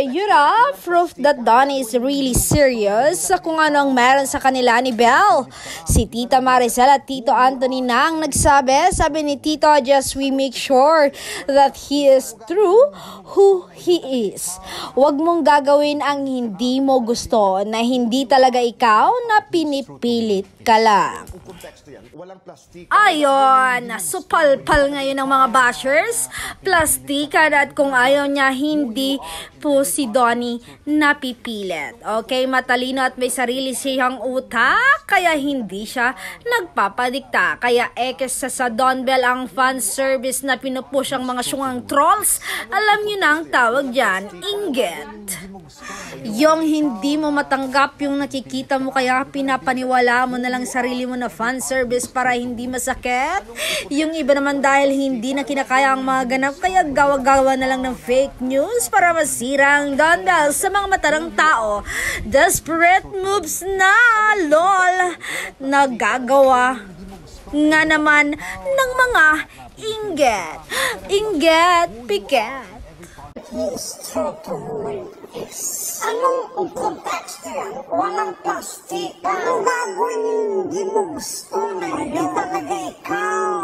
Yura, proof that Donnie is really serious sa kung anong meron sa kanila ni Belle. Si Tita Maricel at Tito Anthony na ang nagsabi. Sabi ni Tito, just we make sure that he is true who he is. Huwag mong gagawin ang hindi mo gusto, na hindi talaga ikaw, na pinipilit ka lang. Ayon, supal-pal ngayon ng mga bashers, plastikan, at kung ayaw niya, hindi po si Donnie napipilit. Okay, matalino at may sarili siyang utak, kaya hindi siya nagpapadikta. Kaya ekes sa Don Bell ang fan service na pinupush ang mga syungang trolls. Alam niyo na ang tawag dyan, inggit. Yung hindi mo matanggap yung nakikita mo, kaya pinapaniwala mo na lang sarili mo na fan service para hindi masakit. Yung iba naman dahil hindi na kinakaya ang mga ganap, kaya gawa-gawa na lang ng fake news para masira ang Don Bell sa mga mata ng tao. Desperate moves na, lol, nagagawa nga naman ng mga inggit. Inggit, piket. Anong context yan? Walang plastika. Ang gagawin hindi mo gusto na hindi talaga ikaw.